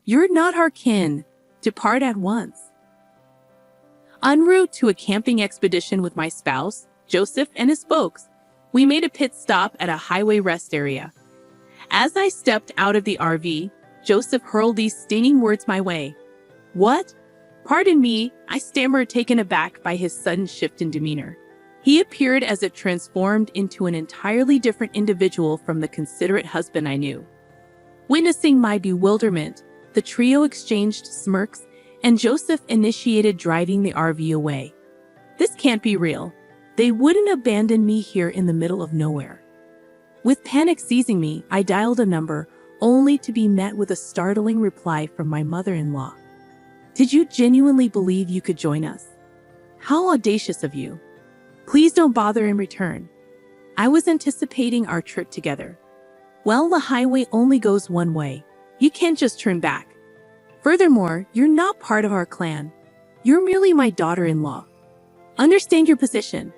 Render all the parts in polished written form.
You're not our kin. Depart at once. En route to a camping expedition with my spouse, Joseph, and his folks, we made a pit stop at a highway rest area. As I stepped out of the RV, Joseph hurled these stinging words my way. What? Pardon me, I stammered, taken aback by his sudden shift in demeanor. He appeared as if transformed into an entirely different individual from the considerate husband I knew. Witnessing my bewilderment, the trio exchanged smirks, and Joseph initiated driving the RV away. This can't be real. They wouldn't abandon me here in the middle of nowhere. With panic seizing me, I dialed a number, only to be met with a startling reply from my mother-in-law. Did you genuinely believe you could join us? How audacious of you. Please don't bother in return. I was anticipating our trip together. Well, the highway only goes one way. You can't just turn back. Furthermore, you're not part of our clan. You're merely my daughter-in-law. Understand your position.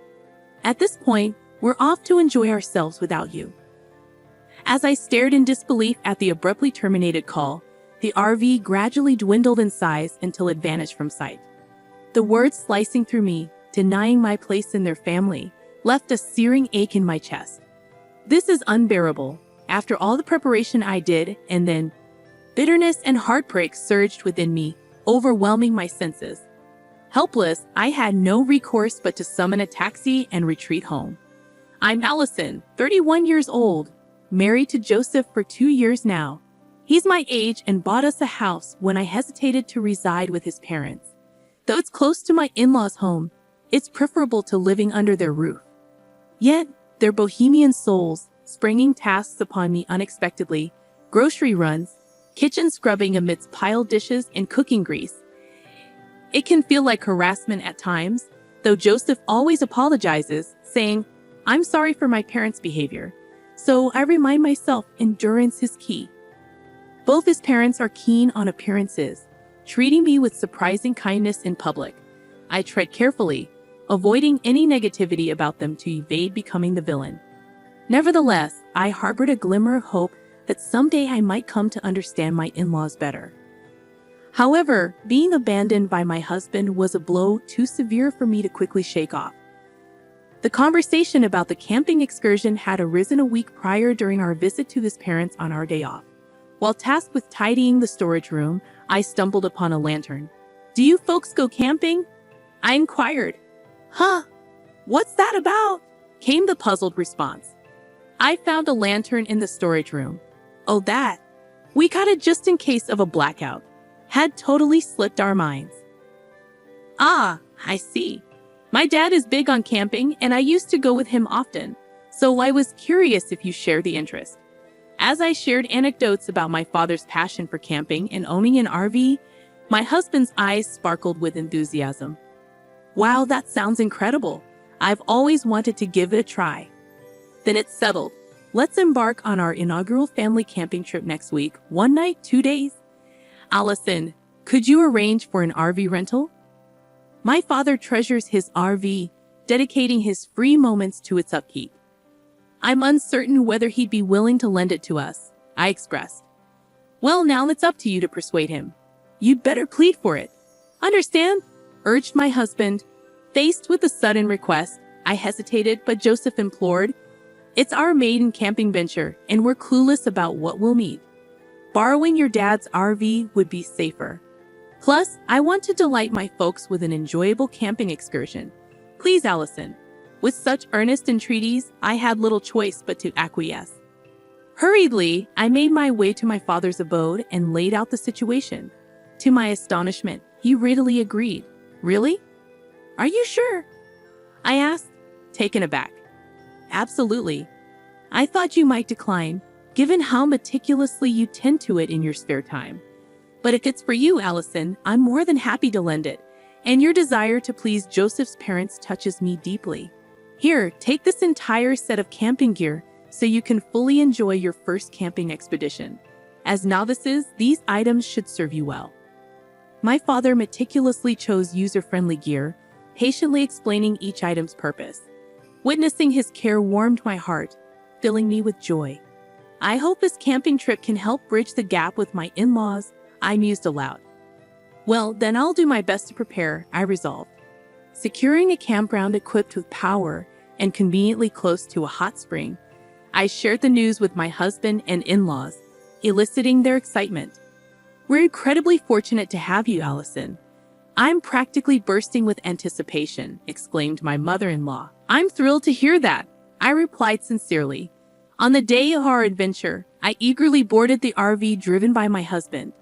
At this point, we're off to enjoy ourselves without you. As I stared in disbelief at the abruptly terminated call, the RV gradually dwindled in size until it vanished from sight. The words slicing through me, denying my place in their family, left a searing ache in my chest. This is unbearable. After all the preparation I did, and then bitterness and heartbreak surged within me, overwhelming my senses. Helpless, I had no recourse but to summon a taxi and retreat home. I'm Allison, 31 years old, married to Joseph for 2 years now. He's my age and bought us a house when I hesitated to reside with his parents. Though it's close to my in-laws' home, it's preferable to living under their roof. Yet, their bohemian souls, springing tasks upon me unexpectedly, grocery runs, kitchen scrubbing amidst piled dishes and cooking grease. It can feel like harassment at times, though Joseph always apologizes, saying, I'm sorry for my parents' behavior. So I remind myself endurance is key. Both his parents are keen on appearances, treating me with surprising kindness in public. I tread carefully, avoiding any negativity about them to evade becoming the villain. Nevertheless, I harbored a glimmer of hope that someday I might come to understand my in-laws better. However, being abandoned by my husband was a blow too severe for me to quickly shake off. The conversation about the camping excursion had arisen a week prior during our visit to his parents on our day off. While tasked with tidying the storage room, I stumbled upon a lantern. Do you folks go camping? I inquired. Huh? What's that about? Came the puzzled response. I found a lantern in the storage room. Oh, that. We got it just in case of a blackout. Had totally slipped our minds. Ah, I see. My dad is big on camping and I used to go with him often, so I was curious if you share the interest. As I shared anecdotes about my father's passion for camping and owning an RV, my husband's eyes sparkled with enthusiasm. Wow, that sounds incredible. I've always wanted to give it a try. Then it's settled. Let's embark on our inaugural family camping trip next week, 1 night, 2 days. Allison, could you arrange for an RV rental? My father treasures his RV, dedicating his free moments to its upkeep. I'm uncertain whether he'd be willing to lend it to us, I expressed. Well, now it's up to you to persuade him. You'd better plead for it. Understand? Urged my husband. Faced with the sudden request, I hesitated, but Joseph implored. It's our maiden camping venture, and we're clueless about what we'll need. Borrowing your dad's RV would be safer. Plus, I want to delight my folks with an enjoyable camping excursion. Please, Allison. With such earnest entreaties, I had little choice but to acquiesce. Hurriedly, I made my way to my father's abode and laid out the situation. To my astonishment, he readily agreed. Really? Are you sure? I asked, taken aback. Absolutely. I thought you might decline, given how meticulously you tend to it in your spare time. But if it's for you, Allison, I'm more than happy to lend it, and your desire to please Joseph's parents touches me deeply. Here, take this entire set of camping gear so you can fully enjoy your first camping expedition. As novices, these items should serve you well. My father meticulously chose user-friendly gear, patiently explaining each item's purpose. Witnessing his care warmed my heart, filling me with joy. I hope this camping trip can help bridge the gap with my in-laws. I mused aloud. Well, then I'll do my best to prepare, I resolved. Securing a campground equipped with power and conveniently close to a hot spring, I shared the news with my husband and in-laws, eliciting their excitement. We're incredibly fortunate to have you, Allison. I'm practically bursting with anticipation, exclaimed my mother-in-law. I'm thrilled to hear that, I replied sincerely. On the day of our adventure, I eagerly boarded the RV driven by my husband.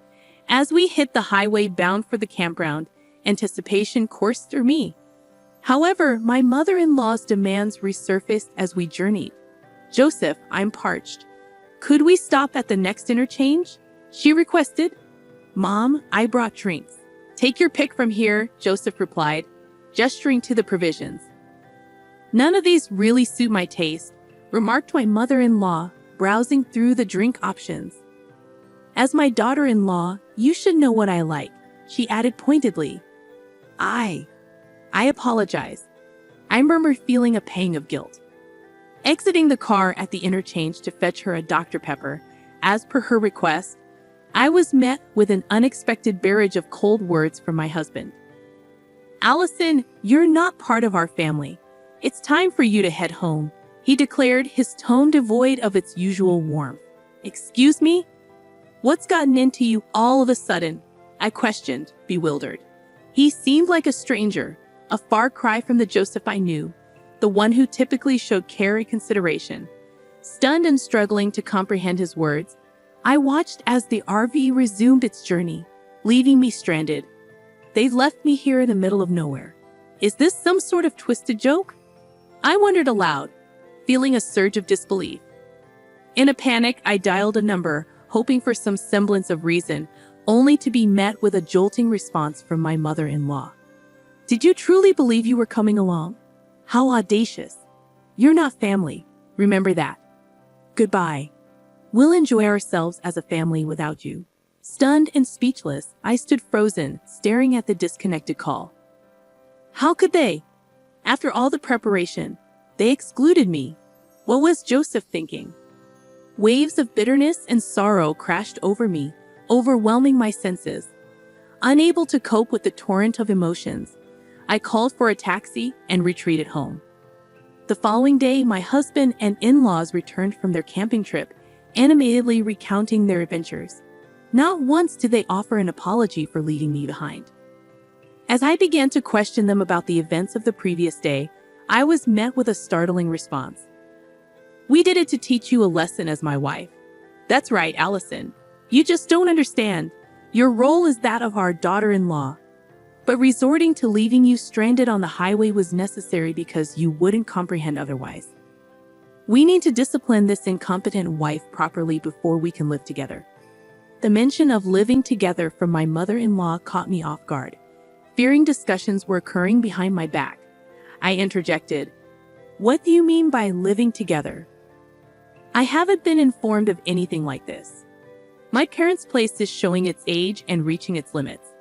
As we hit the highway bound for the campground, anticipation coursed through me. However, my mother-in-law's demands resurfaced as we journeyed. Joseph, I'm parched. Could we stop at the next interchange? She requested. Mom, I brought drinks. Take your pick from here, Joseph replied, gesturing to the provisions. None of these really suit my taste, remarked my mother-in-law, browsing through the drink options. As my daughter-in-law, you should know what I like, she added pointedly. I apologize. I murmured, feeling a pang of guilt. Exiting the car at the interchange to fetch her a Dr. Pepper, as per her request, I was met with an unexpected barrage of cold words from my husband. Allison, you're not part of our family. It's time for you to head home, he declared, his tone devoid of its usual warmth. Excuse me? What's gotten into you all of a sudden? I questioned, bewildered. He seemed like a stranger, a far cry from the Joseph I knew, the one who typically showed care and consideration. Stunned and struggling to comprehend his words, I watched as the RV resumed its journey, leaving me stranded. They've left me here in the middle of nowhere. Is this some sort of twisted joke? I wondered aloud, feeling a surge of disbelief. In a panic, I dialed a number, hoping for some semblance of reason, only to be met with a jolting response from my mother-in-law. Did you truly believe you were coming along? How audacious. You're not family. Remember that. Goodbye. We'll enjoy ourselves as a family without you. Stunned and speechless, I stood frozen, staring at the disconnected call. How could they? After all the preparation, they excluded me. What was Joseph thinking? Waves of bitterness and sorrow crashed over me, overwhelming my senses. Unable to cope with the torrent of emotions, I called for a taxi and retreated home. The following day, my husband and in-laws returned from their camping trip, animatedly recounting their adventures. Not once did they offer an apology for leaving me behind. As I began to question them about the events of the previous day, I was met with a startling response. We did it to teach you a lesson as my wife. That's right, Allison. You just don't understand. Your role is that of our daughter-in-law. But resorting to leaving you stranded on the highway was necessary because you wouldn't comprehend otherwise. We need to discipline this incompetent wife properly before we can live together. The mention of living together from my mother-in-law caught me off guard. Fearing discussions were occurring behind my back, I interjected, What do you mean by living together? I haven't been informed of anything like this. My parents' place is showing its age and reaching its limits.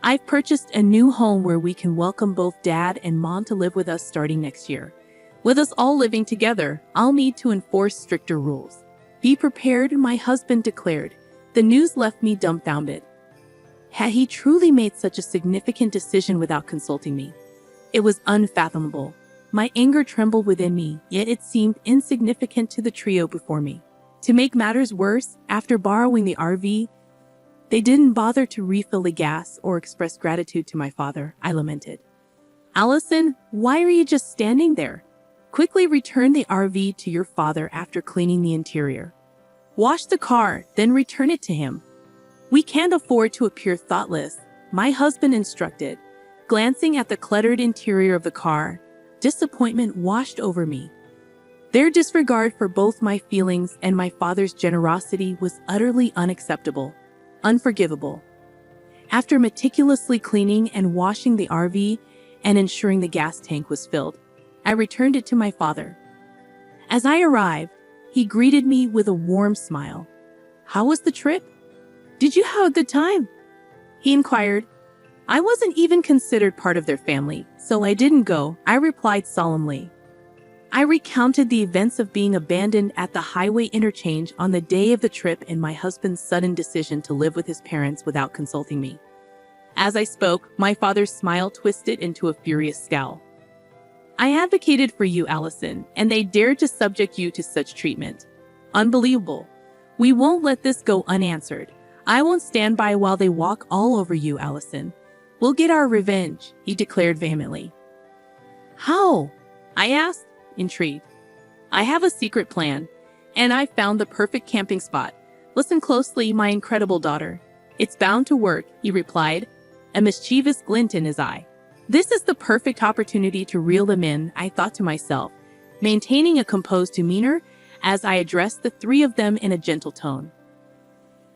I've purchased a new home where we can welcome both Dad and Mom to live with us starting next year. With us all living together, I'll need to enforce stricter rules. Be prepared, my husband declared. The news left me dumbfounded. Had he truly made such a significant decision without consulting me? It was unfathomable. My anger trembled within me, yet it seemed insignificant to the trio before me. To make matters worse, after borrowing the RV, they didn't bother to refill the gas or express gratitude to my father, I lamented. Allison, why are you just standing there? Quickly return the RV to your father after cleaning the interior. Wash the car, then return it to him. We can't afford to appear thoughtless, my husband instructed. Glancing at the cluttered interior of the car, disappointment washed over me. Their disregard for both my feelings and my father's generosity was utterly unacceptable, unforgivable. After meticulously cleaning and washing the RV and ensuring the gas tank was filled, I returned it to my father. As I arrived, he greeted me with a warm smile. How was the trip? Did you have a good time? He inquired. I wasn't even considered part of their family, so I didn't go, I replied solemnly. I recounted the events of being abandoned at the highway interchange on the day of the trip and my husband's sudden decision to live with his parents without consulting me. As I spoke, my father's smile twisted into a furious scowl. I advocated for you, Allison, and they dared to subject you to such treatment. Unbelievable. We won't let this go unanswered. I won't stand by while they walk all over you, Allison. We'll get our revenge, he declared vehemently. How? I asked, intrigued. I have a secret plan, and I've found the perfect camping spot. Listen closely, my incredible daughter. It's bound to work, he replied, a mischievous glint in his eye. This is the perfect opportunity to reel them in, I thought to myself, maintaining a composed demeanor as I addressed the three of them in a gentle tone.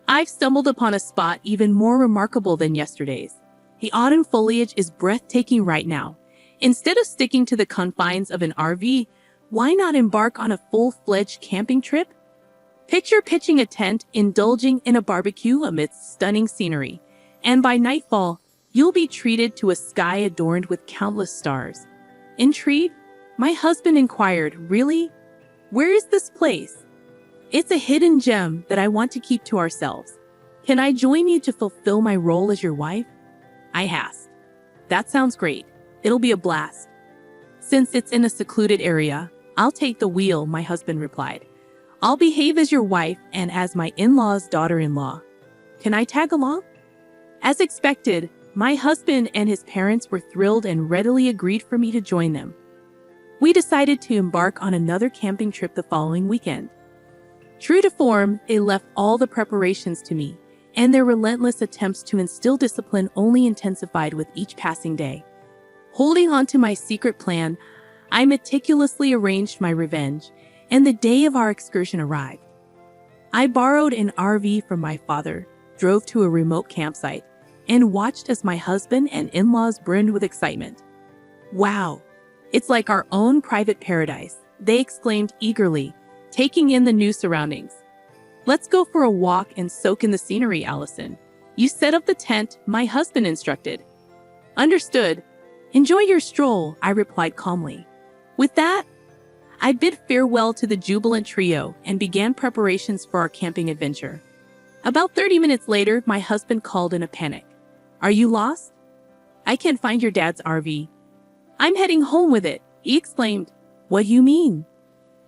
I've stumbled upon a spot even more remarkable than yesterday's. The autumn foliage is breathtaking right now. Instead of sticking to the confines of an RV, why not embark on a full-fledged camping trip? Picture pitching a tent, indulging in a barbecue amidst stunning scenery, and by nightfall, you'll be treated to a sky adorned with countless stars. Intrigued, my husband inquired, Really? Where is this place? It's a hidden gem that I want to keep to ourselves. Can I join you to fulfill my role as your wife? I asked. That sounds great. It'll be a blast. Since it's in a secluded area, I'll take the wheel, my husband replied. I'll behave as your wife and as my in-law's daughter-in-law. Can I tag along? As expected, my husband and his parents were thrilled and readily agreed for me to join them. We decided to embark on another camping trip the following weekend. True to form, they left all the preparations to me, and their relentless attempts to instill discipline only intensified with each passing day. Holding on to my secret plan, I meticulously arranged my revenge, and the day of our excursion arrived. I borrowed an RV from my father, drove to a remote campsite, and watched as my husband and in-laws brimmed with excitement. Wow! It's like our own private paradise, they exclaimed eagerly, taking in the new surroundings. Let's go for a walk and soak in the scenery, Allison. You set up the tent, my husband instructed. Understood. Enjoy your stroll, I replied calmly. With that, I bid farewell to the jubilant trio and began preparations for our camping adventure. About 30 minutes later, my husband called in a panic. Are you lost? I can't find your dad's RV. I'm heading home with it, he exclaimed. What do you mean?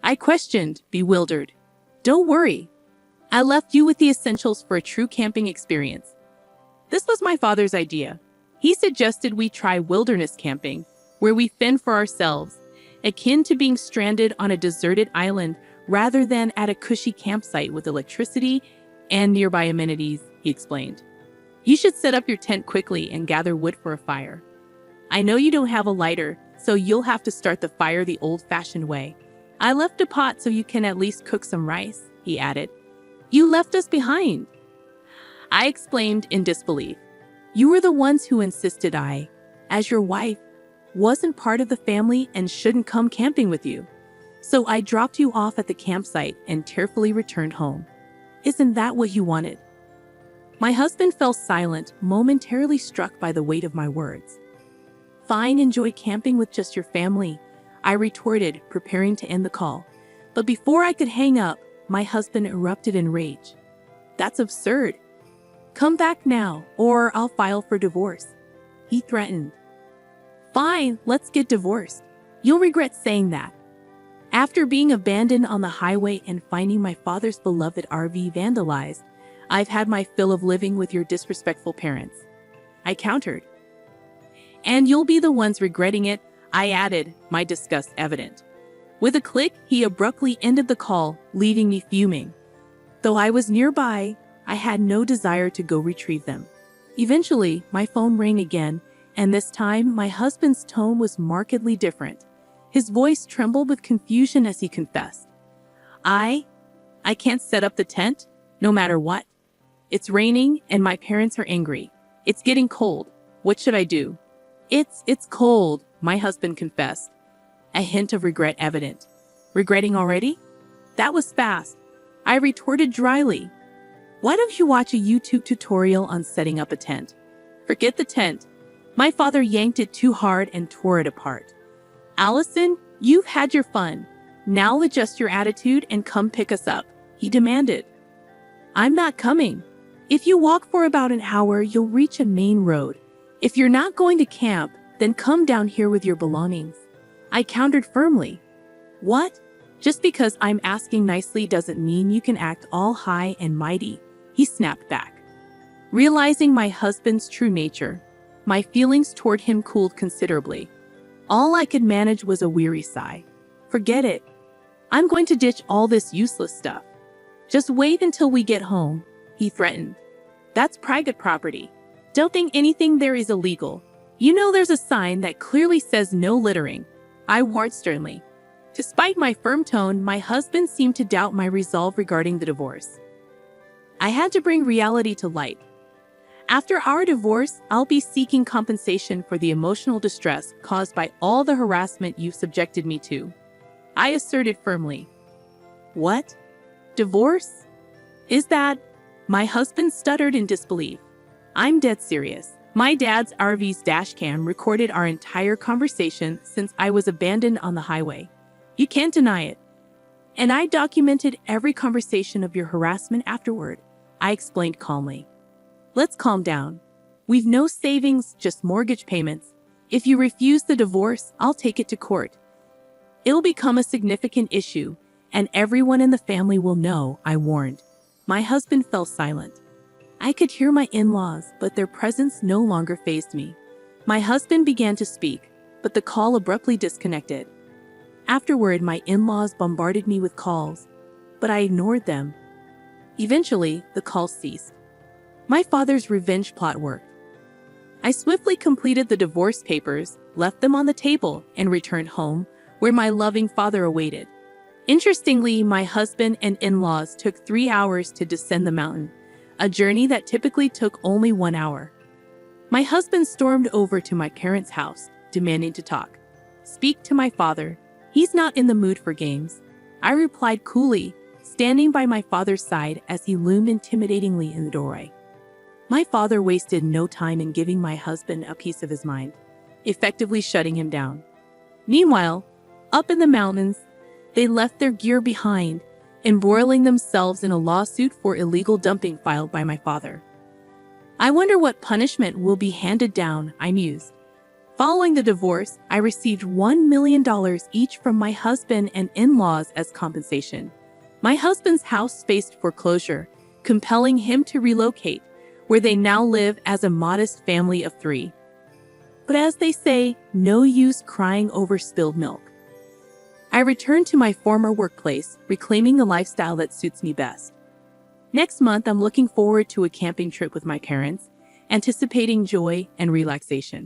I questioned, bewildered. Don't worry. I left you with the essentials for a true camping experience. This was my father's idea. He suggested we try wilderness camping, where we fend for ourselves, akin to being stranded on a deserted island rather than at a cushy campsite with electricity and nearby amenities, he explained. You should set up your tent quickly and gather wood for a fire. I know you don't have a lighter, so you'll have to start the fire the old-fashioned way. I left a pot so you can at least cook some rice, he added. You left us behind. I exclaimed in disbelief. You were the ones who insisted I, as your wife, wasn't part of the family and shouldn't come camping with you. So I dropped you off at the campsite and tearfully returned home. Isn't that what you wanted? My husband fell silent, momentarily struck by the weight of my words. Fine, enjoy camping with just your family, I retorted, preparing to end the call. But before I could hang up, my husband erupted in rage. That's absurd. Come back now, or I'll file for divorce, he threatened. Fine, let's get divorced. You'll regret saying that. After being abandoned on the highway and finding my father's beloved RV vandalized, I've had my fill of living with your disrespectful parents, I countered. And you'll be the ones regretting it, I added, my disgust evident. With a click, he abruptly ended the call, leaving me fuming. Though I was nearby, I had no desire to go retrieve them. Eventually, my phone rang again, and this time my husband's tone was markedly different. His voice trembled with confusion as he confessed. I can't set up the tent, no matter what. It's raining and my parents are angry. It's getting cold. What should I do? It's cold, my husband confessed, a hint of regret evident. Regretting already? That was fast. I retorted dryly. Why don't you watch a YouTube tutorial on setting up a tent? Forget the tent. My father yanked it too hard and tore it apart. Allison, You've had your fun. Now adjust your attitude and come pick us up, he demanded. I'm not coming. If you walk for about an hour, you'll reach a main road. If you're not going to camp, then come down here with your belongings. I countered firmly. What? Just because I'm asking nicely doesn't mean you can act all high and mighty, he snapped back. Realizing my husband's true nature, my feelings toward him cooled considerably. All I could manage was a weary sigh. Forget it. I'm going to ditch all this useless stuff. Just wait until we get home, he threatened. That's private property. Don't think anything there is illegal. You know there's a sign that clearly says no littering, I warned sternly. Despite my firm tone, my husband seemed to doubt my resolve regarding the divorce. I had to bring reality to light. After our divorce, I'll be seeking compensation for the emotional distress caused by all the harassment you've subjected me to, I asserted firmly. What? Divorce? Is that? My husband stuttered in disbelief. I'm dead serious. My dad's RV's dashcam recorded our entire conversation since I was abandoned on the highway. You can't deny it. And I documented every conversation of your harassment afterward, I explained calmly. Let's calm down. We've no savings, just mortgage payments. If you refuse the divorce, I'll take it to court. It'll become a significant issue, and everyone in the family will know, I warned. My husband fell silent. I could hear my in-laws, but their presence no longer fazed me. My husband began to speak, but the call abruptly disconnected. Afterward, my in-laws bombarded me with calls, but I ignored them. Eventually, the calls ceased. My father's revenge plot worked. I swiftly completed the divorce papers, left them on the table, and returned home, where my loving father awaited. Interestingly, my husband and in-laws took 3 hours to descend the mountain, a journey that typically took only 1 hour. My husband stormed over to my parents' house, demanding to talk. Speak to my father. He's not in the mood for games, I replied coolly, standing by my father's side as he loomed intimidatingly in the doorway. My father wasted no time in giving my husband a piece of his mind, effectively shutting him down. Meanwhile, up in the mountains, they left their gear behind, embroiling themselves in a lawsuit for illegal dumping filed by my father. I wonder what punishment will be handed down, I mused. Following the divorce, I received $1 million each from my husband and in-laws as compensation. My husband's house faced foreclosure, compelling him to relocate, where they now live as a modest family of 3. But as they say, no use crying over spilled milk. I returned to my former workplace, reclaiming the lifestyle that suits me best. Next month, I'm looking forward to a camping trip with my parents, anticipating joy and relaxation.